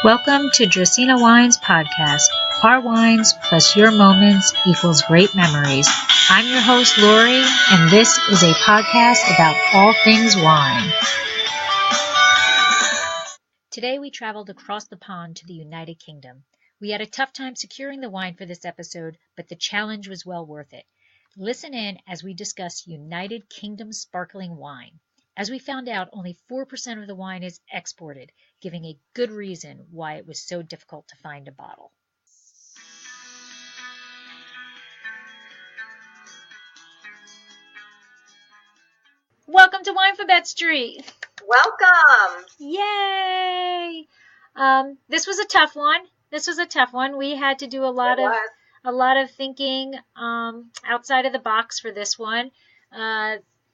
Welcome to Dracaena Wines podcast. Our wines plus your moments equals great memories. I'm your host, Lori, and this is a podcast about all things wine. Today we traveled across the pond to the United Kingdom. We had a tough time securing the wine for this episode, but the challenge was well worth it. Listen in as we discuss United Kingdom sparkling wine. As we found out, only 4% of the wine is exported, giving a good reason why it was so difficult to find a bottle. Welcome to Winephabet Street. Welcome. Yay! This was a tough one. We had to do a lot of thinking outside of the box for this one.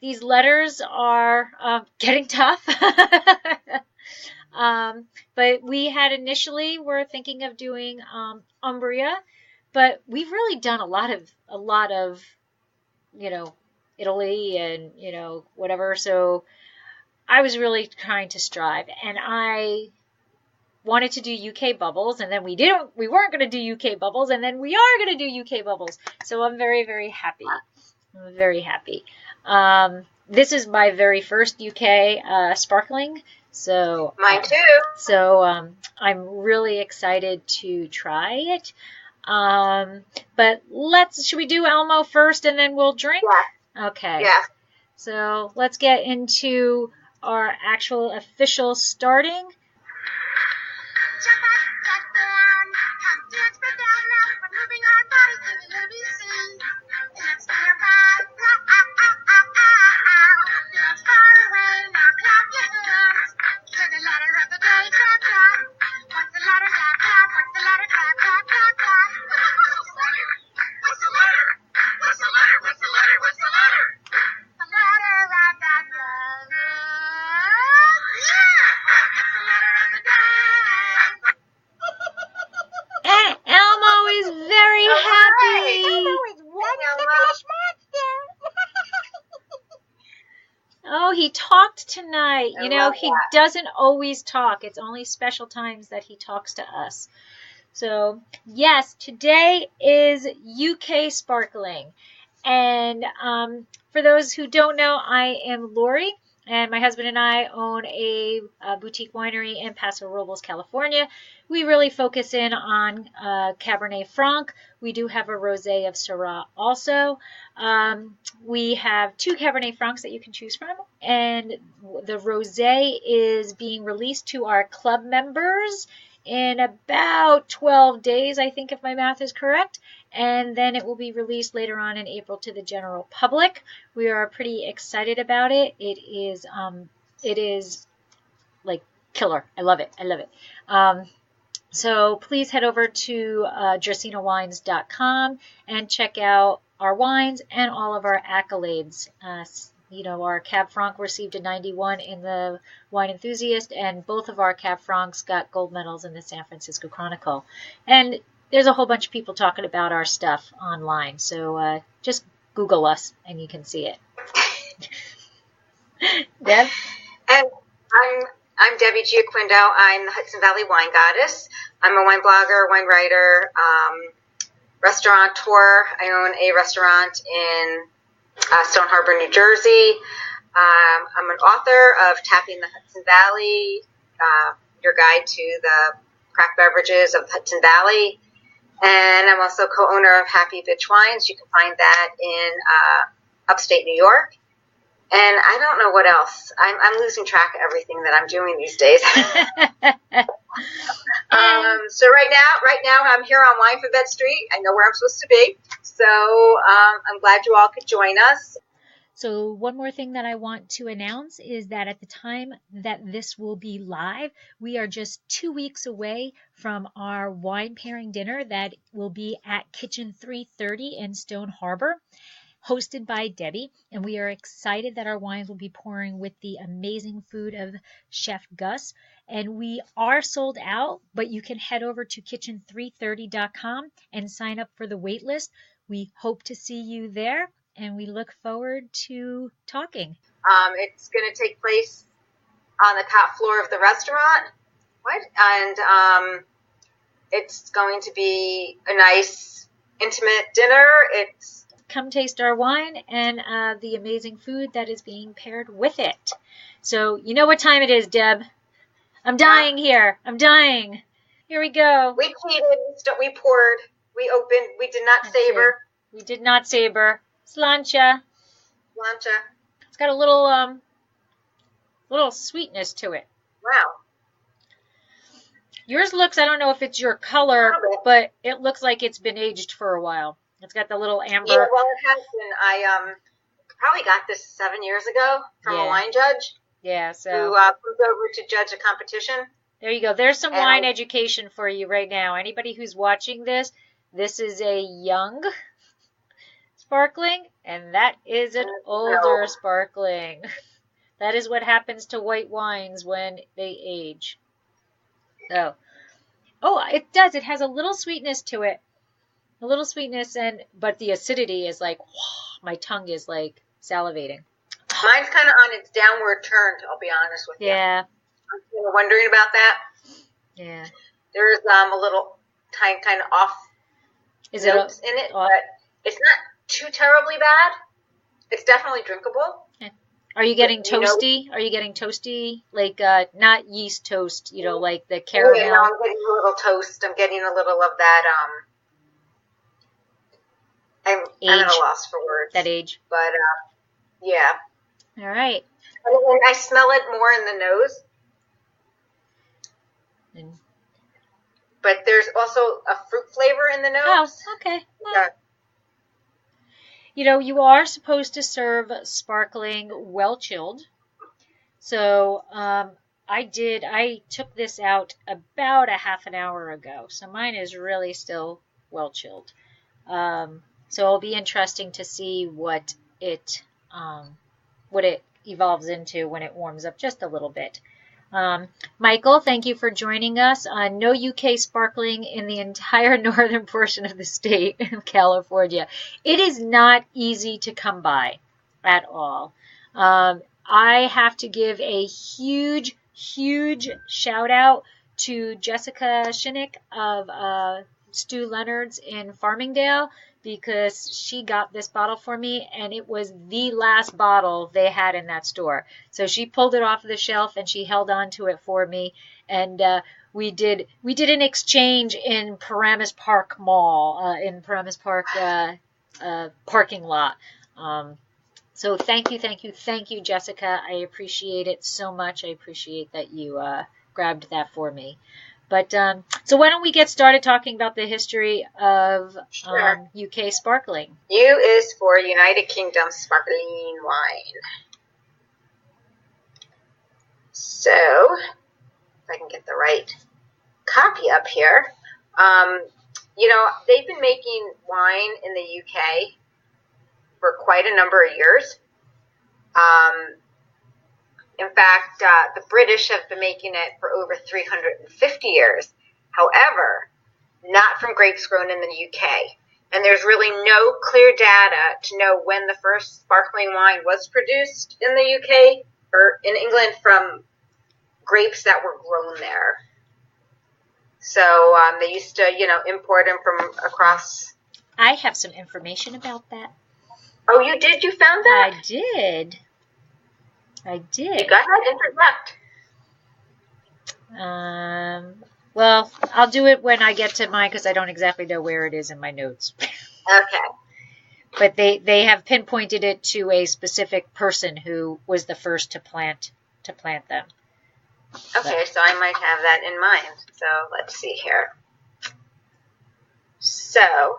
These letters are getting tough. But we had initially were thinking of doing Umbria, but we've really done a lot of Italy and whatever. So I was really trying to strive, and I wanted to do UK bubbles, and then we weren't going to do UK bubbles, and then we are going to do UK bubbles. So I'm very, very happy. I'm very happy. This is my very first UK sparkling. So mine too. So I'm really excited to try it. But should we do Elmo first and then we'll drink? Yeah. Okay. Yeah. So let's get into our actual official starting. Oh, he talked tonight. He doesn't always talk. It's only special times that he talks to us. So, yes, today is UK sparkling. And for those who don't know, I am Lori, and my husband and I own a boutique winery in Paso Robles, California. We really focus in on Cabernet Franc. We do have a rosé of Syrah also. We have 2 Cabernet Francs that you can choose from, and the rosé is being released to our club members in about 12 days, I think, if my math is correct, and then it will be released later on in April to the general public. We are pretty excited about it. It is like killer. I love it. So please head over to dracaenawines.com and check out our wines and all of our accolades. Our Cab Franc received a 91 in the Wine Enthusiast, and both of our Cab Francs got gold medals in the San Francisco Chronicle. And there's a whole bunch of people talking about our stuff online, so just Google us and you can see it. Deb? And I'm Debbie Giaquindo. I'm the Hudson Valley Wine Goddess. I'm a wine blogger, wine writer, restaurateur. I own a restaurant in Stone Harbor, New Jersey. I'm an author of Tapping the Hudson Valley, your guide to the craft beverages of the Hudson Valley. And I'm also co-owner of Happy Bitch Wines. You can find that in upstate New York. And I don't know what else. I'm losing track of everything that I'm doing these days. So right now I'm here on Winephabet Street. I know where I'm supposed to be. So I'm glad you all could join us. So one more thing that I want to announce is that at the time that this will be live, we are just 2 weeks away from our wine pairing dinner that will be at Kitchen 330 in Stone Harbor, hosted by Debbie. And we are excited that our wines will be pouring with the amazing food of Chef Gus. And we are sold out, but you can head over to kitchen330.com and sign up for the wait list. We hope to see you there, and we look forward to talking. It's going to take place on the top floor of the restaurant. What? And it's going to be a nice, intimate dinner. Come taste our wine and the amazing food that is being paired with it. So you know what time it is, Deb. I'm dying here. I'm dying. Here we go. We cheated. We poured. We opened. We did not savor. We did not savor. Slancha. It's got a little sweetness to it. Wow. Yours looks, I don't know if it's your color, but it looks like it's been aged for a while. It's got the little amber. Yeah, well, it has been. I probably got this 7 years ago from a wine judge. Yeah, so. Who moved over to judge a competition. There you go. There's some wine education for you right now. Anybody who's watching this is a young sparkling, and that is an older sparkling. That is what happens to white wines when they age. So, it does. It has a little sweetness to it. A little sweetness, but the acidity is like, my tongue is like salivating. Mine's kind of on its downward turn, I'll be honest with you. Yeah. I'm wondering about that. Yeah. There's a little kind of off notes in it, but it's not too terribly bad. It's definitely drinkable. Are you getting toasty? Are you getting toasty? Like, not yeast toast, like the caramel? Yeah, no, I'm getting a little toast. I'm getting a little of that, I'm at a loss for words. That age. But, yeah. All right. And I smell it more in the nose. But there's also a fruit flavor in the nose. Oh, okay. Well, you are supposed to serve sparkling well chilled. So I took this out about a half an hour ago. So mine is really still well chilled. So it'll be interesting to see what it evolves into when it warms up just a little bit. Michael, thank you for joining us on No UK Sparkling in the entire northern portion of the state of California. It is not easy to come by at all. I have to give a huge shout out to Jessica Shinnick of Stu Leonard's in Farmingdale, because she got this bottle for me, and it was the last bottle they had in that store. So she pulled it off the shelf and she held on to it for me, and we did an exchange in Paramus Park Mall, in Paramus Park parking lot. So thank you, Jessica. I appreciate it so much. I appreciate that you grabbed that for me. But so why don't we get started talking about the history of UK sparkling? U is for United Kingdom sparkling wine. So, if I can get the right copy up here. They've been making wine in the UK for quite a number of years. In fact, the British have been making it for over 350 years. However, not from grapes grown in the UK. And there's really no clear data to know when the first sparkling wine was produced in the UK or in England from grapes that were grown there. So they used to, import them from across. I have some information about that. Oh, you did? You found that? I did. Go ahead, interject. Well, I'll do it when I get to mine, because I don't exactly know where it is in my notes. Okay. But they have pinpointed it to a specific person who was the first to plant them. Okay, so I might have that in mind. So let's see here. So,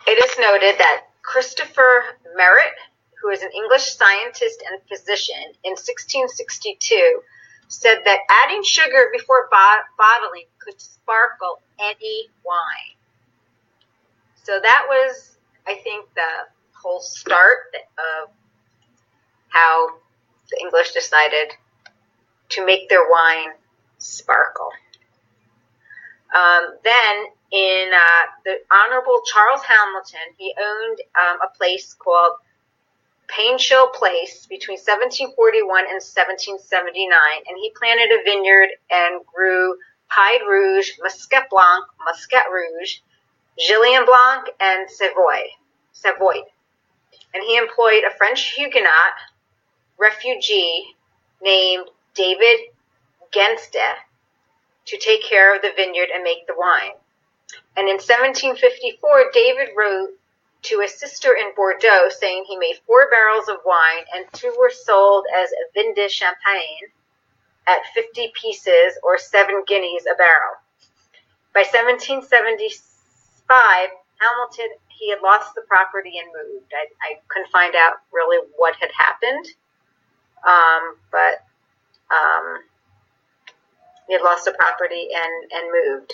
it is noted that Christopher Merritt, who is an English scientist and physician, in 1662 said that adding sugar before bottling could sparkle any wine. So that was, I think, the whole start of how the English decided to make their wine sparkle. Then, in the Honorable Charles Hamilton, he owned a place called Painshill Place between 1741 and 1779, and he planted a vineyard and grew Pied Rouge, Muscat Blanc, Muscat Rouge, Gillian Blanc, and Savoy. And he employed a French Huguenot refugee named David Genste to take care of the vineyard and make the wine. And in 1754, David wrote to his sister in Bordeaux saying he made 4 barrels of wine and 2 were sold as vin de champagne at 50 pieces or 7 guineas a barrel. By 1775, Hamilton, he had lost the property and moved. I couldn't find out really what had happened, but he had lost the property and moved.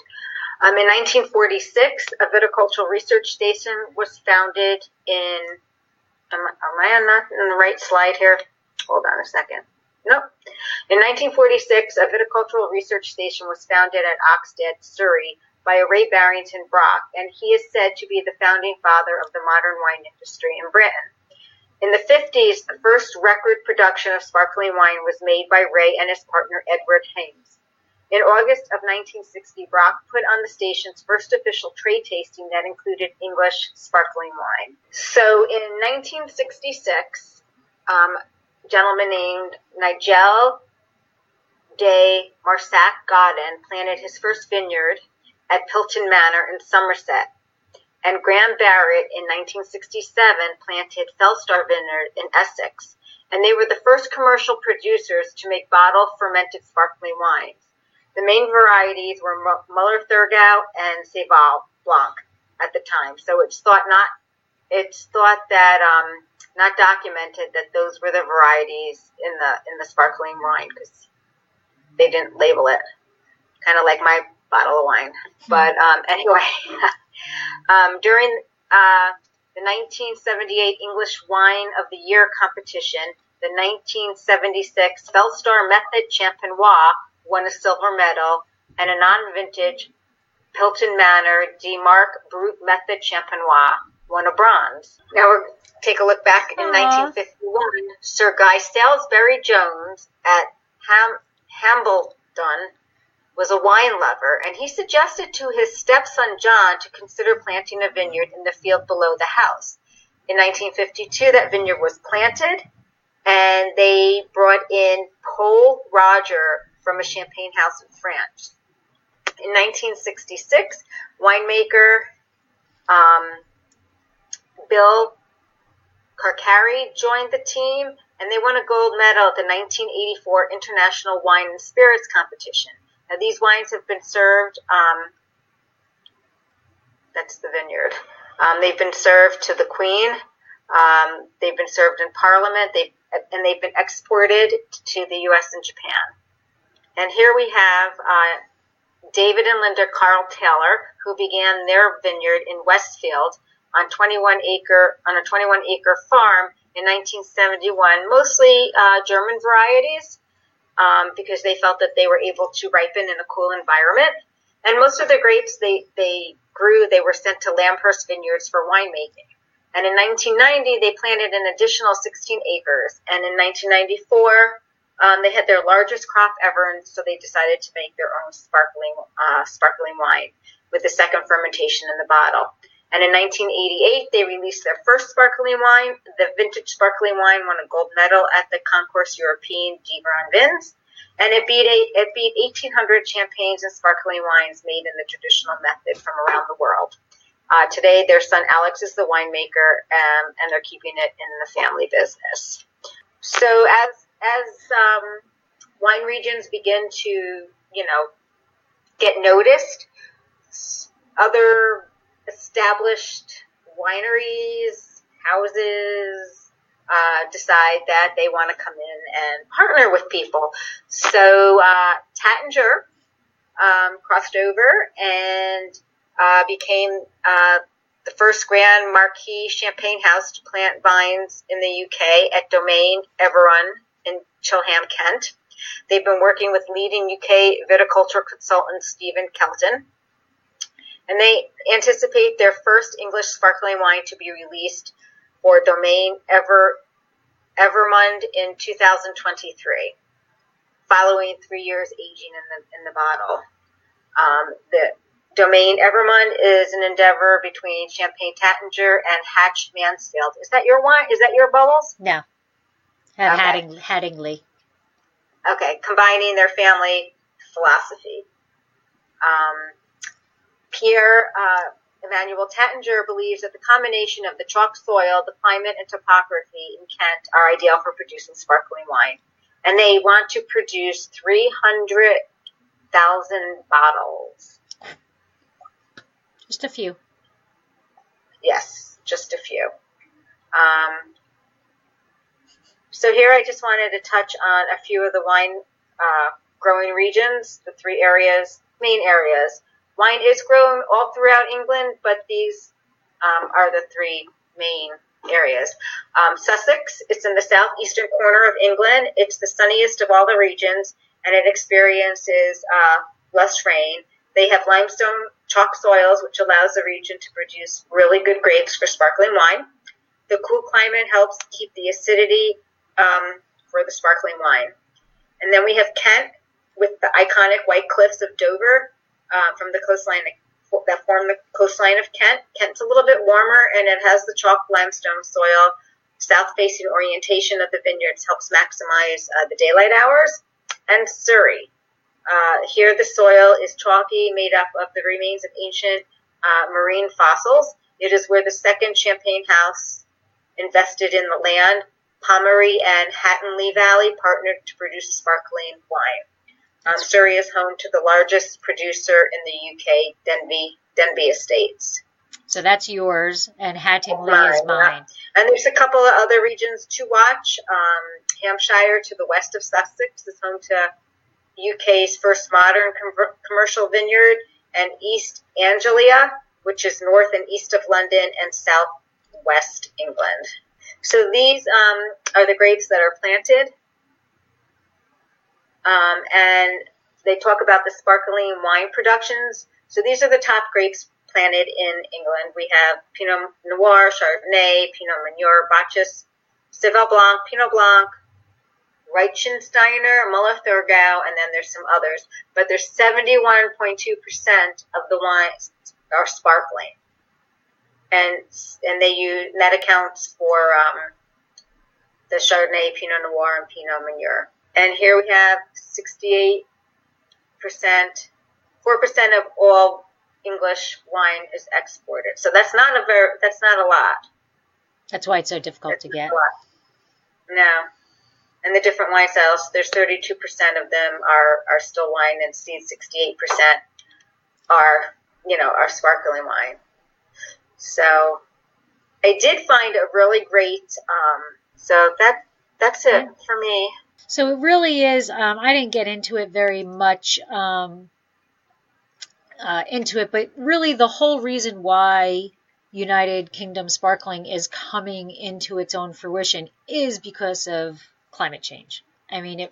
In 1946, a viticultural research station was founded in, am I not in the right slide here? Hold on a second. Nope. In 1946, a viticultural research station was founded at Oxted, Surrey, by a Ray Barrington Brock, and he is said to be the founding father of the modern wine industry in Britain. In the 50s, the first record production of sparkling wine was made by Ray and his partner Edward Hames. In August of 1960, Brock put on the station's first official trade tasting that included English sparkling wine. So in 1966, a gentleman named Nigel de Marsac Godden planted his first vineyard at Pilton Manor in Somerset. And Graham Barrett in 1967 planted Felstar Vineyard in Essex. And they were the first commercial producers to make bottle-fermented sparkling wines. The main varieties were Muller-Thurgau and Seyval Blanc at the time. So it's thought not documented that those were the varieties in the sparkling wine because they didn't label it. Kind of like my bottle of wine. But anyway, during the 1978 English Wine of the Year competition, the 1976 Felstar Method Champenois won a silver medal, and a non-vintage Pilton Manor Demarque Brut Method Champenois won a bronze. Now we'll take a look back in 1951. Sir Guy Salisbury Jones at Hambledon was a wine lover, and he suggested to his stepson John to consider planting a vineyard in the field below the house. In 1952, that vineyard was planted, and they brought in Paul Roger from a champagne house in France. In 1966, winemaker Bill Carcari joined the team, and they won a gold medal at the 1984 International Wine and Spirits Competition. Now, these wines have been served, that's the vineyard. They've been served to the Queen. They've been served in Parliament. They've been exported to the U.S. and Japan. And here we have David and Linda Carl Taylor, who began their vineyard in Westfield on a 21-acre farm in 1971, mostly German varieties, because they felt that they were able to ripen in a cool environment. And most of the grapes they grew, they were sent to Lambhurst Vineyards for winemaking. And in 1990, they planted an additional 16 acres. And in 1994, they had their largest crop ever, and so they decided to make their own sparkling wine with the second fermentation in the bottle. And in 1988, they released their first sparkling wine. The vintage sparkling wine won a gold medal at the Concours European d'Ivoire Vins, and it beat 1,800 champagnes and sparkling wines made in the traditional method from around the world. Today, their son Alex is the winemaker, and they're keeping it in the family business. So as wine regions begin to, get noticed, other established wineries, houses, decide that they want to come in and partner with people. So Tattinger crossed over and became the first Grand Marquis Champagne house to plant vines in the UK at Domaine Everon in Chilham, Kent. They've been working with leading UK viticulture consultant Stephen Kelton, and they anticipate their first English sparkling wine to be released for Domaine Evermund in 2023, following 3 years aging in the bottle. The domain Evermund is an endeavor between Champagne Taittinger and Hatch Mansfield. Is that your wine? Is that your bubbles? No. Hattingly. Okay, combining their family philosophy. Pierre Emmanuel Taittinger believes that the combination of the chalk soil, the climate, and topography in Kent are ideal for producing sparkling wine. And they want to produce 300,000 bottles. Just a few. Yes, just a few. So here I just wanted to touch on a few of the wine growing regions, the 3 areas, main areas. Wine is grown all throughout England, but these are the 3 main areas. Sussex, it's in the southeastern corner of England. It's the sunniest of all the regions, and it experiences less rain. They have limestone chalk soils, which allows the region to produce really good grapes for sparkling wine. The cool climate helps keep the acidity for the sparkling wine. And then we have Kent with the iconic white cliffs of Dover from the coastline that form the coastline of Kent. Kent's a little bit warmer, and it has the chalk limestone soil. South-facing orientation of the vineyards helps maximize the daylight hours. And Surrey. Here the soil is chalky, made up of the remains of ancient marine fossils. It is where the second Champagne house invested in the land. Pommery and Hattonley Valley partnered to produce sparkling wine. Surrey is home to the largest producer in the UK, Denby Estates. So that's yours, and Hattingley is mine. Yeah. And there's a couple of other regions to watch. Hampshire to the west of Sussex is home to UK's first modern commercial vineyard, and East Anglia, which is north and east of London, and southwest England. So these are the grapes that are planted. And they talk about the sparkling wine productions. So these are the top grapes planted in England. We have Pinot Noir, Chardonnay, Pinot Meunier, Bacchus, Syrah Blanc, Pinot Blanc, Reichensteiner, Muller Thurgau, and then there's some others. But there's 71.2% of the wines are sparkling. And that accounts for the Chardonnay, Pinot Noir, and Pinot Meunier. And here we have 68%, 4% of all English wine is exported. So that's not a lot. That's why it's so difficult to get. No. And the different wine styles, there's 32% of them are still wine, and 68% are sparkling wine. So I did find a really great, so that's it for me. So it really is, I didn't get into it very much, but really the whole reason why United Kingdom sparkling is coming into its own fruition is because of climate change. I mean,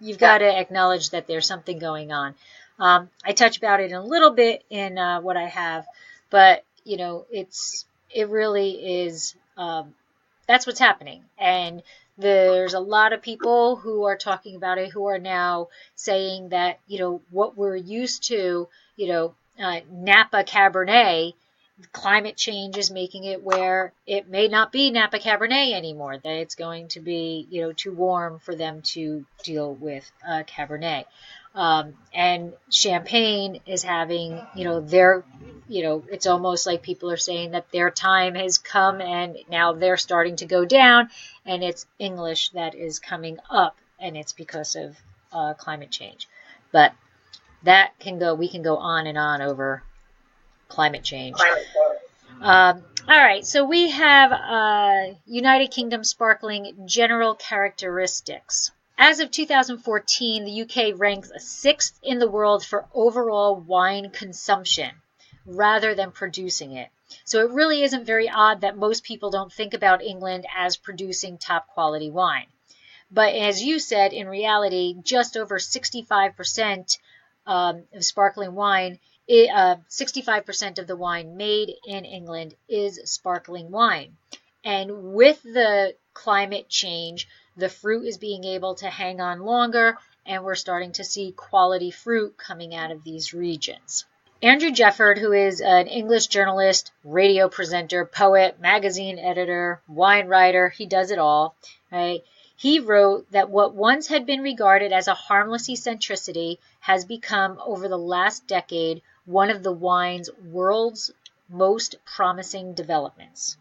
you've got to acknowledge that there's something going on. I touch about it a little bit in what I have, but it really is, that's what's happening. And there's a lot of people who are talking about it, who are now saying that, what we're used to, Napa Cabernet, climate change is making it where it may not be Napa Cabernet anymore, that it's going to be, too warm for them to deal with Cabernet. And Champagne is having, it's almost like people are saying that their time has come and now they're starting to go down, and it's English that is coming up, and it's because of climate change. But we can go on and on over climate change. All right, so we have United Kingdom sparkling general characteristics. As of 2014, the UK ranks 6th in the world for overall wine consumption rather than producing it. So it really isn't very odd that most people don't think about England as producing top quality wine. But as you said, in reality, just over 65% of sparkling wine, 65% of the wine made in England is sparkling wine. And with the climate change, the fruit is being able to hang on longer, and we're starting to see quality fruit coming out of these regions. Andrew Jefford, who is an English journalist, radio presenter, poet, magazine editor, wine writer, he does it all, right? He wrote that what once had been regarded as a harmless eccentricity has become, over the last decade, one of the wine's world's most promising developments.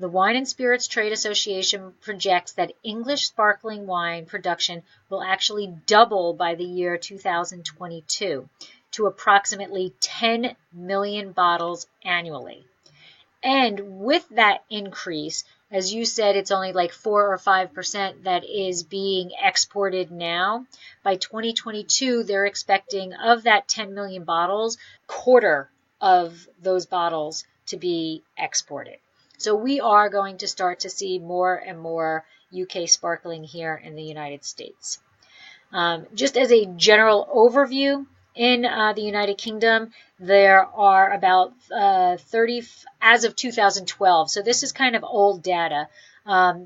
The Wine and Spirits Trade Association projects that English sparkling wine production will actually double by the year 2022 to approximately 10 million bottles annually. And with that increase, as you said, it's only like 4 or 5% that is being exported now. By 2022, they're expecting of that 10 million bottles, quarter of those bottles to be exported. So we are going to start to see more and more UK sparkling here in the United States. Just as a general overview, in the United Kingdom, there are about 30, as of 2012, so this is kind of old data.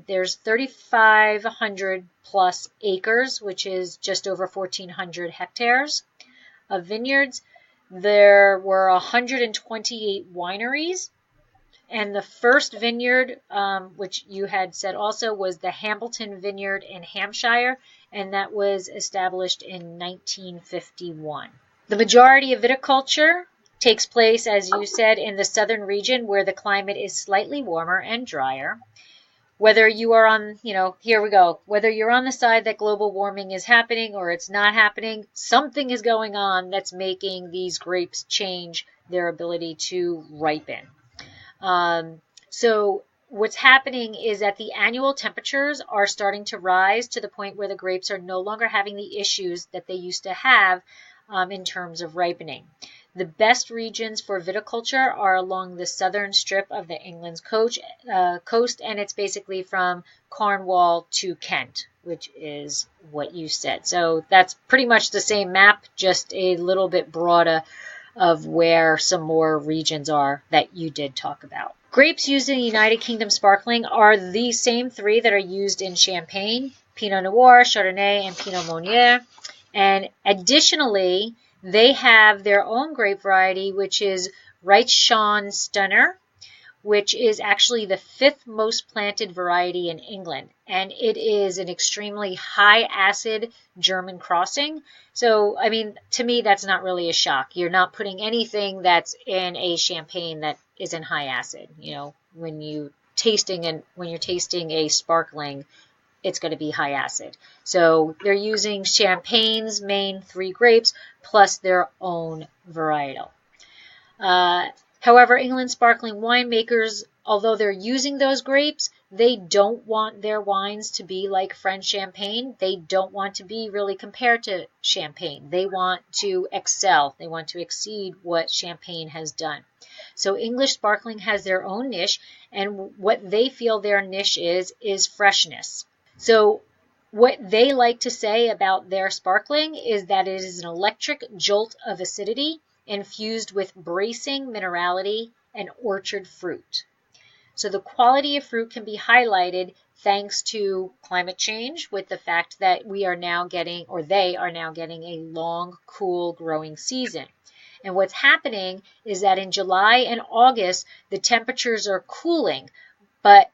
There's 3,500 plus acres, which is just over 1,400 hectares of vineyards. There were 128 wineries. And the first vineyard, which you had said also, was the Hambleton Vineyard in Hampshire, and that was established in 1951. The majority of viticulture takes place, as you said, in the southern region where the climate is slightly warmer and drier. Whether you are on, here we go, whether you're on the side that global warming is happening or it's not happening, something is going on that's making these grapes change their ability to ripen. So what's happening is that the annual temperatures are starting to rise to the point where the grapes are no longer having the issues that they used to have in terms of ripening. The best regions for viticulture are along the southern strip of the England's coast, and it's basically from Cornwall to Kent, which is what you said. So that's pretty much the same map, just a little bit broader of where some more regions are that you did talk about. Grapes used in the United Kingdom sparkling are the same three that are used in Champagne: Pinot Noir, Chardonnay, and Pinot Meunier. And additionally, they have their own grape variety, which is Reichschauen Stunner, which is actually the 5th most planted variety in England. And it is an extremely high acid German crossing. So, I mean, to me, that's not really a shock. You're not putting anything that's in a champagne that isn't high acid. When you're tasting a sparkling, it's going to be high acid. So they're using Champagne's main 3 grapes plus their own varietal. However, England sparkling winemakers, although they're using those grapes, they don't want their wines to be like French champagne. They don't want to be really compared to champagne. They want to excel. They want to exceed what champagne has done. So English sparkling has their own niche, and what they feel their niche is freshness. So what they like to say about their sparkling is that it is an electric jolt of acidity infused with bracing minerality and orchard fruit. So the quality of fruit can be highlighted thanks to climate change, with the fact that we are now getting, or they are now getting, a long, cool growing season. And what's happening is that in July and August, the temperatures are cooling, but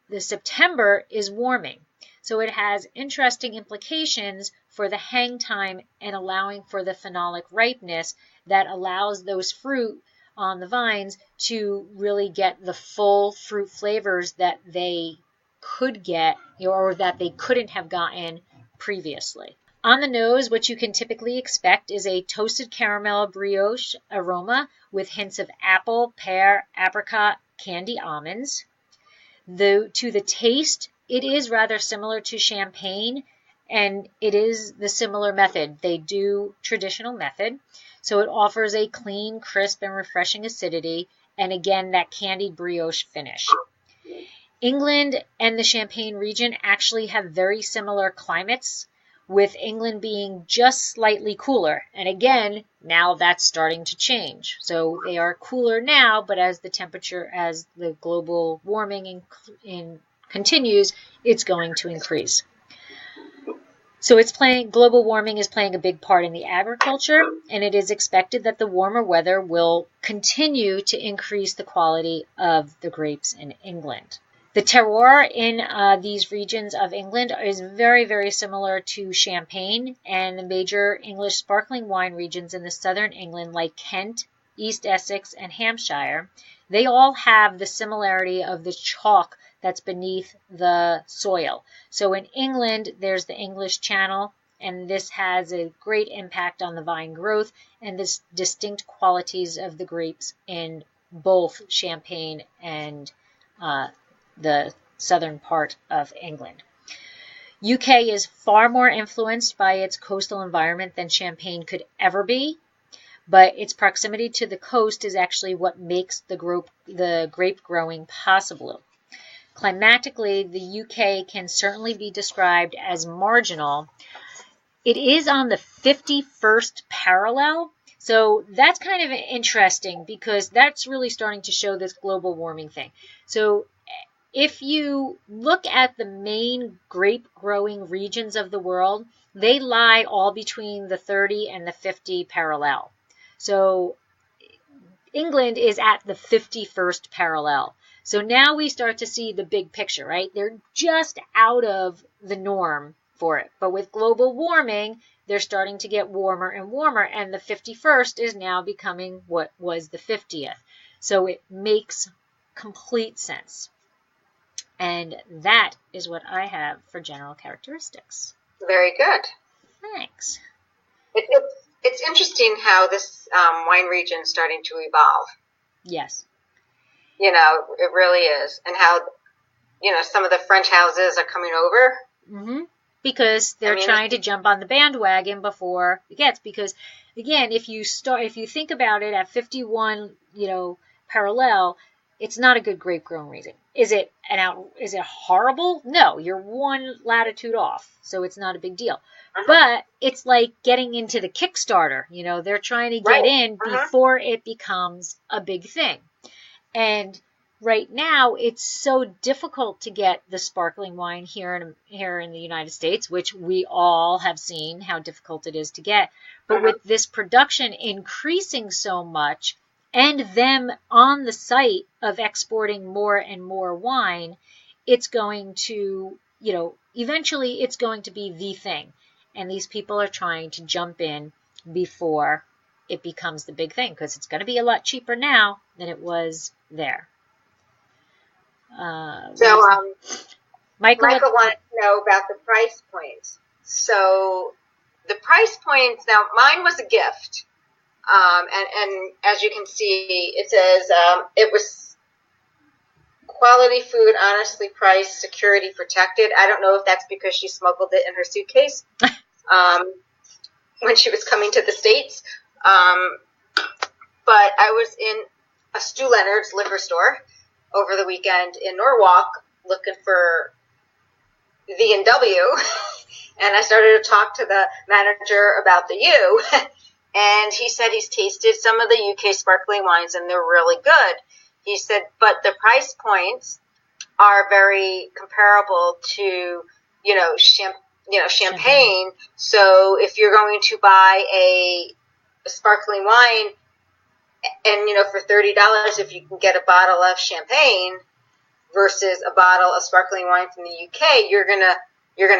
the September is warming. So it has interesting implications for the hang time and allowing for the phenolic ripeness that allows those fruit on the vines to really get the full fruit flavors that they could get, or that they couldn't have gotten previously. On the nose, what you can typically expect is a toasted caramel brioche aroma with hints of apple, pear, apricot, candy almonds. To the taste, it is rather similar to champagne, and it is the similar method. They do traditional method. So it offers a clean, crisp, and refreshing acidity, and again, that candied brioche finish. England and the Champagne region actually have very similar climates, with England being just slightly cooler. And again, now that's starting to change. So they are cooler now, but as the global warming continues, it's going to increase. So global warming is playing a big part in the agriculture, and it is expected that the warmer weather will continue to increase the quality of the grapes in England. The terroir in these regions of England is very, very similar to Champagne, and the major English sparkling wine regions in the southern England, like Kent, East Essex, and Hampshire, they all have the similarity of the chalk that's beneath the soil. So in England, there's the English Channel, and this has a great impact on the vine growth and the distinct qualities of the grapes in both Champagne and the southern part of England. UK is far more influenced by its coastal environment than Champagne could ever be, but its proximity to the coast is actually what makes the grape growing possible. Climatically, the UK can certainly be described as marginal. It is on the 51st parallel, so that's kind of interesting because that's really starting to show this global warming thing. So if you look at the main grape growing regions of the world, they lie all between the 30 and the 50 parallel. So England is at the 51st parallel. So now we start to see the big picture, right? They're just out of the norm for it. But with global warming, they're starting to get warmer and warmer, and the 51st is now becoming what was the 50th. So it makes complete sense. And that is what I have for general characteristics. Very good. Thanks. It's interesting how this wine region is starting to evolve. Yes. You know, it really is. And how, you know, some of the French houses are coming over. Mm-hmm. Because they're trying to jump on the bandwagon before it gets. Because, again, if you think about it at 51, parallel, it's not a good grape growing region. Is it horrible? No, you're one latitude off, so it's not a big deal. Uh-huh. But it's like getting into the Kickstarter. They're trying to get in before it becomes a big thing. And right now, it's so difficult to get the sparkling wine here in the United States, which we all have seen how difficult it is to get. But with this production increasing so much, and them on the site of exporting more and more wine, it's going to, eventually it's going to be the thing. And these people are trying to jump in before it becomes the big thing, because it's going to be a lot cheaper now than it was there. Michael wanted to know about the price points. So the price points, now mine was a gift. And as you can see, it says it was quality food, honestly priced, security protected. I don't know if that's because she smuggled it in her suitcase when she was coming to the States. But I was in a Stu Leonard's liquor store over the weekend in Norwalk looking for V&W, and I started to talk to the manager about the U. And he said he's tasted some of the UK sparkling wines, and they're really good. He said, but the price points are very comparable to, champagne. So if you're going to buy a sparkling wine, and for $30, if you can get a bottle of champagne versus a bottle of sparkling wine from the UK, you're gonna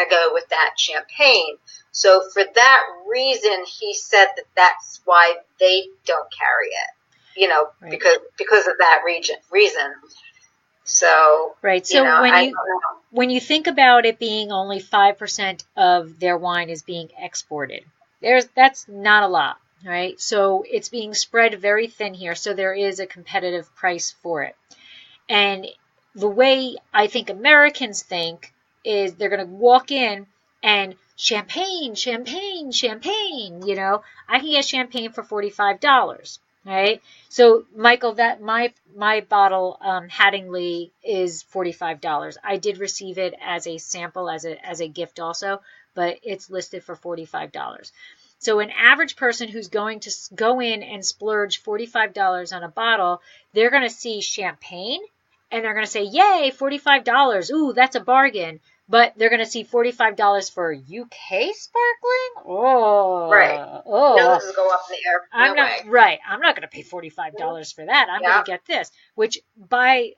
go with that champagne. So for that reason, he said that that's why they don't carry it, right. because of that reason. So right. So when you think about it being only 5% of their wine is being exported, that's not a lot, right? So it's being spread very thin here. So there is a competitive price for it, and the way I think Americans think is they're going to walk in and champagne, I can get champagne for $45, right? So Michael, that my bottle, Hattingly, is $45. I did receive it as a sample, as a gift also, but it's listed for $45. So an average person who's going to go in and splurge $45 on a bottle, they're going to see champagne and they're going to say, yay, $45. Ooh, that's a bargain. But they're going to see $45 for UK sparkling? Oh. Right. Oh. Noses go up in the air. I'm not going to pay $45 for that. I'm going to get this. Which, by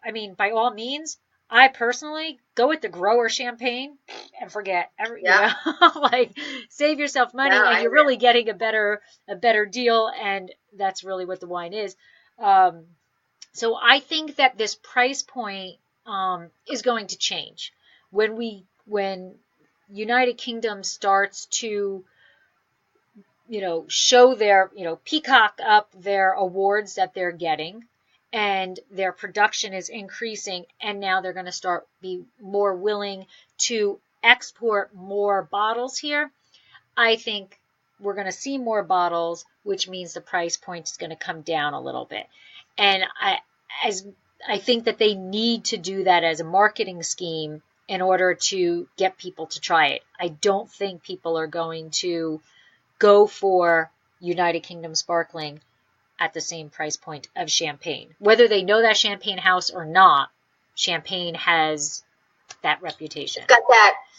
all means, I personally go with the grower champagne and forget you know, like save yourself money, and you're really getting a better deal, and that's really what the wine is. So I think that this price point is going to change when United Kingdom starts to, you know, show their, you know, peacock up their awards that they're getting, and their production is increasing, and now they're going to be more willing to export more bottles here. I think we're going to see more bottles, which means the price point is going to come down a little bit. And I think that they need to do that as a marketing scheme in order to get people to try it. I don't think people are going to go for United Kingdom sparkling at the same price point of champagne. Whether they know that Champagne House or not, champagne has that reputation. It's got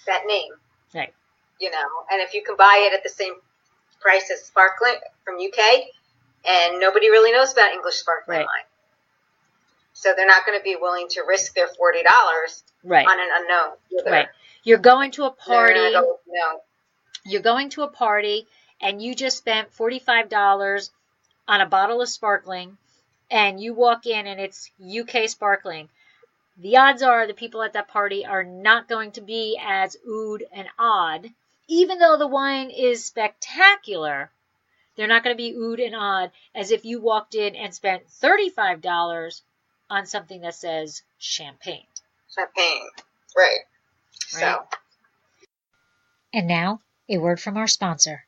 that name. Right. You know, and if you can buy it at the same price as sparkling from UK, and nobody really knows about English sparkling wine. So they're not going to be willing to risk their $40 on an unknown either. Right. You're going to a party. You're going to a party, and you just spent $45 on a bottle of sparkling, and you walk in and it's UK sparkling. The odds are the people at that party are not going to be as oohed and awed. Even though the wine is spectacular, they're not going to be oohed and awed as if you walked in and spent $35 on something that says champagne. Champagne, right. So. And now, a word from our sponsor.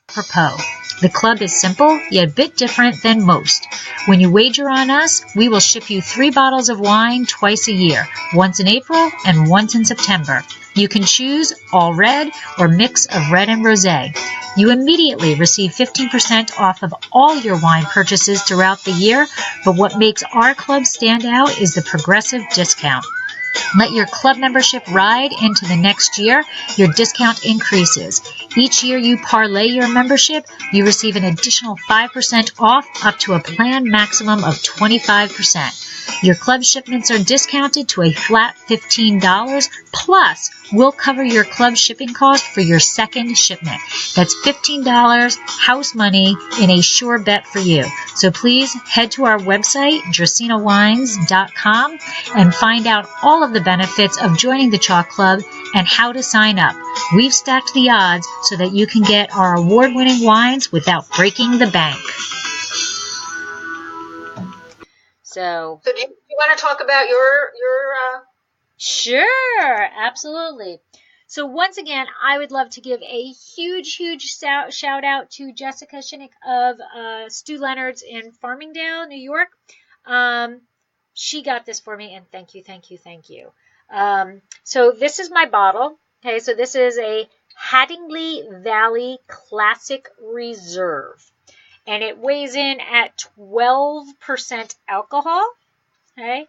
Apropos. The club is simple, yet a bit different than most. When you wager on us, we will ship you 3 bottles of wine twice a year, once in April and once in September. You can choose all red or mix of red and rosé. You immediately receive 15% off of all your wine purchases throughout the year, but what makes our club stand out is the progressive discount. Let your club membership ride into the next year. Your discount increases. Each year you parlay your membership, you receive an additional 5% off up to a planned maximum of 25%. Your club shipments are discounted to a flat $15, plus we'll cover your club shipping cost for your second shipment. That's $15 house money in a sure bet for you. So please head to our website, dracaenawines.com, and find out all of the benefits of joining the Chalk Club and how to sign up. We've stacked the odds so that you can get our award-winning wines without breaking the bank. So do you want to talk about your Sure, absolutely. So once again, I would love to give a huge shout out to Jessica Shinnick of Stu Leonard's in Farmingdale, New York. She got this for me, and thank you. So this is my bottle. Okay, so this is a Haddingly Valley Classic Reserve. And it weighs in at 12% alcohol. Okay.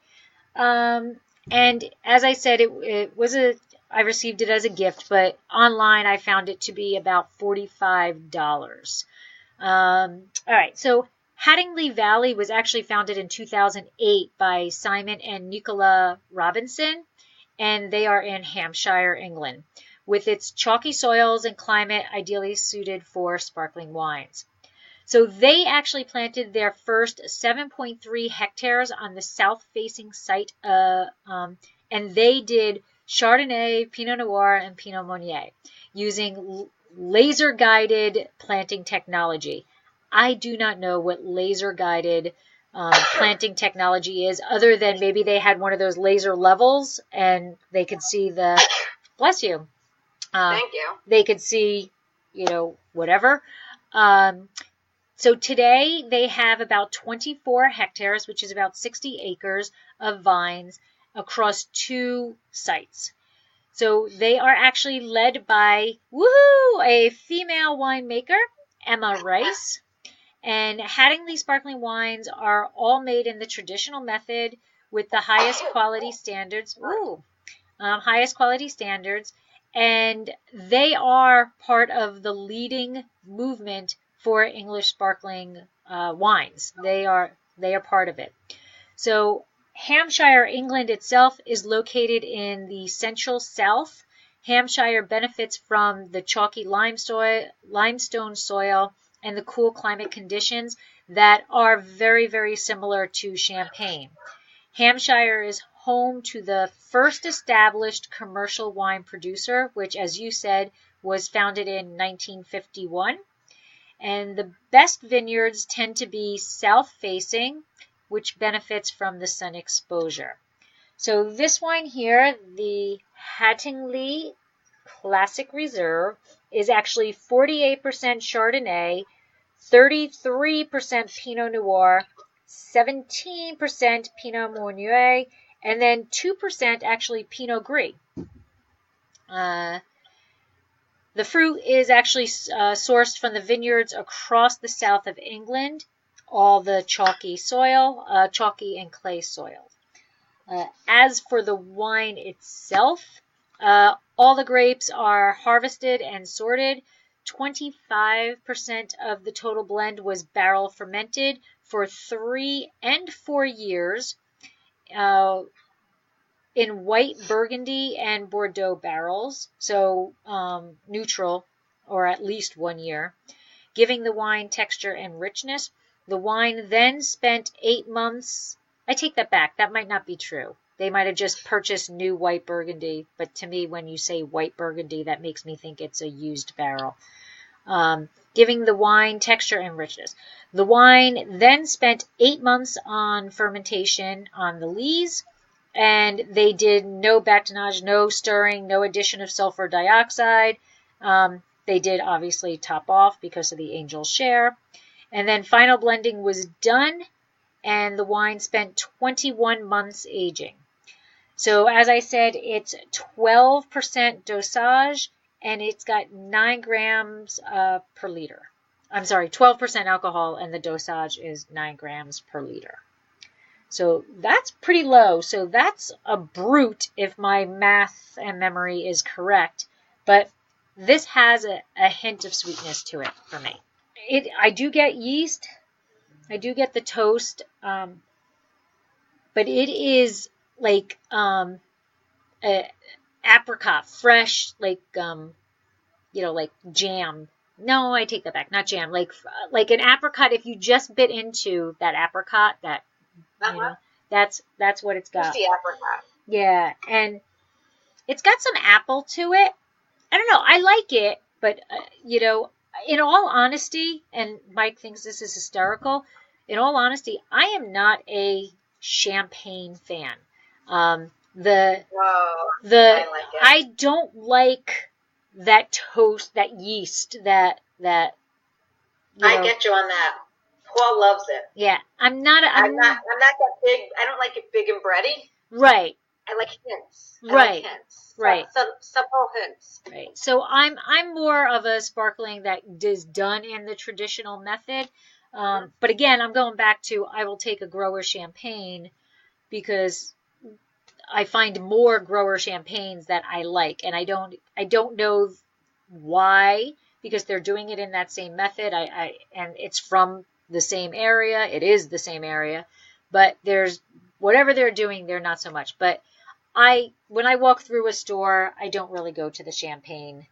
And as I said, I received it as a gift, but online I found it to be about $45. All right. So Haddingly Valley was actually founded in 2008 by Simon and Nicola Robinson, and they are in Hampshire, England, with its chalky soils and climate ideally suited for sparkling wines. So they actually planted their first 7.3 hectares on the south-facing site, and they did Chardonnay, Pinot Noir, and Pinot Meunier using laser-guided planting technology. I do not know what laser-guided planting technology is, other than maybe they had one of those laser levels and they could see the... Bless you. Thank you. They could see, whatever. So today they have about 24 hectares, which is about 60 acres of vines across 2 sites. So they are actually led by, a female winemaker, Emma Rice. And Haddingly sparkling wines are all made in the traditional method with the highest quality standards. Highest quality standards, and they are part of the leading movement for English sparkling wines. They are part of it. So Hampshire, England itself is located in the central south. Hampshire benefits from the chalky limestone soil and the cool climate conditions that are very, very similar to Champagne. Hampshire is home to the first established commercial wine producer, which, as you said, was founded in 1951. And the best vineyards tend to be south-facing, which benefits from the sun exposure. So this wine here, the Hattingley Classic Reserve, is actually 48% Chardonnay, 33% Pinot Noir, 17% Pinot Meunier, and then 2% actually Pinot Gris. The fruit is actually sourced from the vineyards across the south of England, all the chalky and clay soil. As for the wine itself, all the grapes are harvested and sorted. 25% of the total blend was barrel fermented for 3 and 4 years in white Burgundy and Bordeaux barrels, so neutral or at least 1 year, giving the wine texture and richness. The wine then spent 8 months. I take that back. That might not be true. They might have just purchased new white Burgundy, but to me, when you say white Burgundy, that makes me think it's a used barrel. Giving the wine texture and richness. The wine then spent 8 months on fermentation on the lees, and they did no batonnage, no stirring, no addition of sulfur dioxide. They did obviously top off because of the angel's share. And then final blending was done, and the wine spent 21 months aging. So as I said, it's 12% dosage, and it's got 9 grams per liter. I'm sorry, 12% alcohol, and the dosage is 9 grams per liter. So that's pretty low. So that's a brute if my math and memory is correct. But this has a hint of sweetness to it for me. I do get yeast. I do get the toast. But it is like apricot, fresh, like like jam. No, I take that back. Not jam. Like an apricot. If you just bit into that apricot, that that's what it's got. Just the apricot. Yeah, and it's got some apple to it. I don't know. I like it, but in all honesty, and Mike thinks this is hysterical. In all honesty, I am not a champagne fan. I like it. I don't like that toast, that yeast, that. I get you on that. Paul loves it. Yeah, I'm not that big. I don't like it big and bready. Right. I like hints. Right. Subtle hints. Right. So I'm more of a sparkling that is done in the traditional method. But again, I'm going back to I will take a grower champagne because I find more grower champagnes that I like, and I don't know why, because they're doing it in that same method. And it's from the same area. It is the same area, but there's whatever they're doing, they're not so much. But when I walk through a store, I don't really go to the champagne.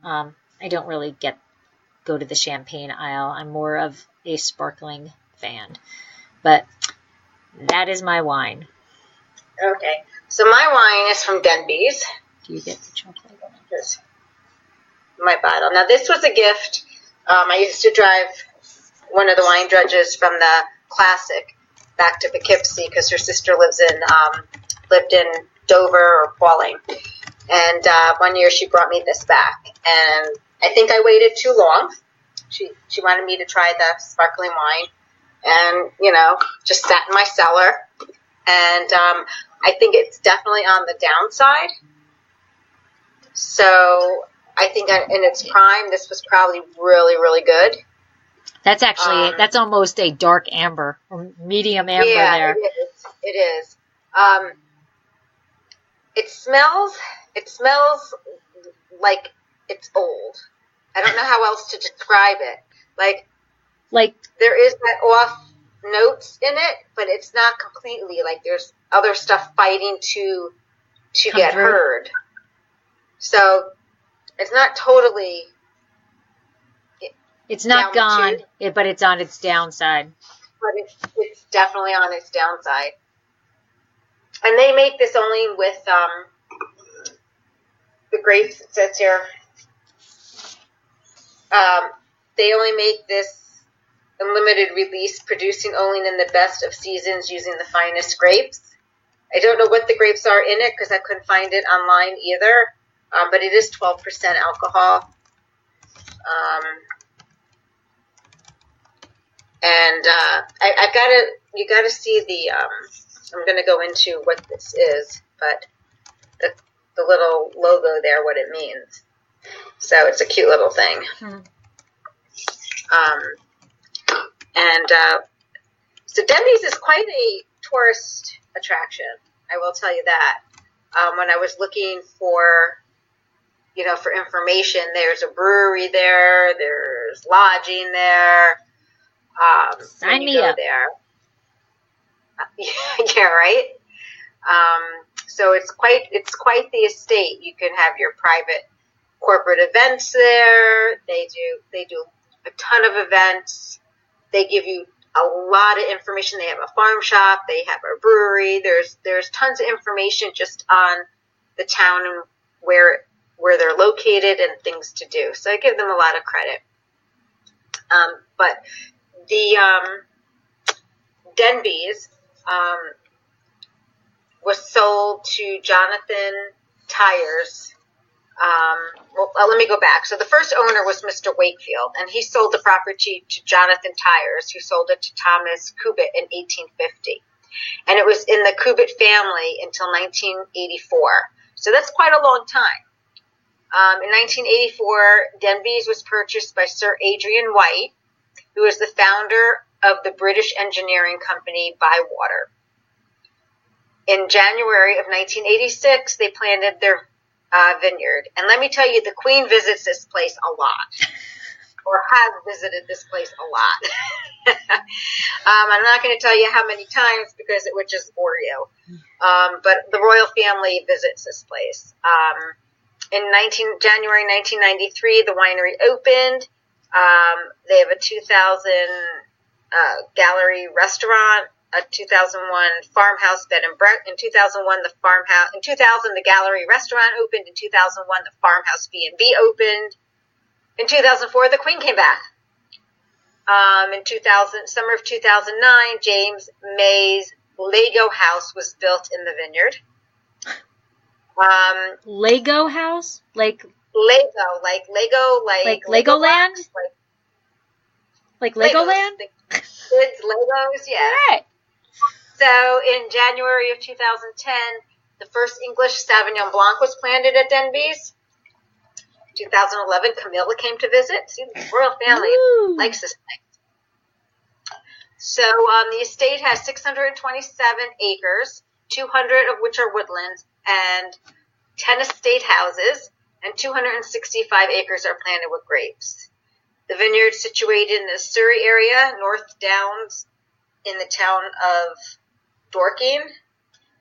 I don't really go to the champagne aisle. I'm more of a sparkling fan. But that is my wine. Okay. So my wine is from Denby's. Do you get the chocolate? Here's my bottle. Now this was a gift. I used to drive one of the wine judges from the Classic back to Poughkeepsie because her sister lived in Dover or Pauling. And 1 year she brought me this back. And I think I waited too long. She wanted me to try the sparkling wine. And, just sat in my cellar. And I think it's definitely on the downside. So I think in its prime, this was probably really, really good. That's actually, that's almost a dark amber or medium amber there. It is. It smells like it's old. I don't know how else to describe it. Like there is that off notes in it, but it's not completely, like there's other stuff fighting to get heard. So it's not totally. It's not gone, but it's on its downside. But it's definitely on its downside. And they make this only with the grapes, it says here. They only make this in limited release, producing only in the best of seasons using the finest grapes. I don't know what the grapes are in it because I couldn't find it online either, but it is 12% alcohol. And you got to see the, I'm going to go into what this is, but the little logo there, what it means. So it's a cute little thing. Mm-hmm. So Denby's is quite a tourist attraction. I will tell you that. When I was looking for information, there's a brewery there, there's lodging there. Sign me up there. Yeah, right. So it's quite the estate. You can have your private corporate events there. They do a ton of events. They give you a lot of information. They have a farm shop. They have a brewery. There's tons of information just on the town and where they're located and things to do. So I give them a lot of credit. But the Denby's was sold to Jonathan Tyers. Let me go back. So the first owner was Mr. Wakefield, and he sold the property to Jonathan Tyers, who sold it to Thomas Cubitt in 1850. And it was in the Cubitt family until 1984. So that's quite a long time. In 1984, Denby's was purchased by Sir Adrian White, who is the founder of the British engineering company Bywater. In January of 1986, they planted their vineyard. And let me tell you, the Queen visits this place a lot, or has visited this place a lot. I'm not going to tell you how many times because it would just bore you. But the royal family visits this place. In January 1993, the winery opened. They have a 2000 gallery restaurant, a 2001 farmhouse bed and breakfast. In 2001, the gallery restaurant opened. In 2001, the farmhouse B&B opened. In 2004, the Queen came back. In summer of 2009, James May's Lego house was built in the vineyard. Lego house? Like Legoland? Like Legoland? Kids Legos, yeah. Right. So in January of 2010, the first English Sauvignon Blanc was planted at Denby's. 2011, Camilla came to visit. See, the royal family likes this thing. So the estate has 627 acres, 200 of which are woodlands, and 10 estate houses, and 265 acres are planted with grapes. The vineyard is situated in the Surrey area, North Downs, in the town of Dorking.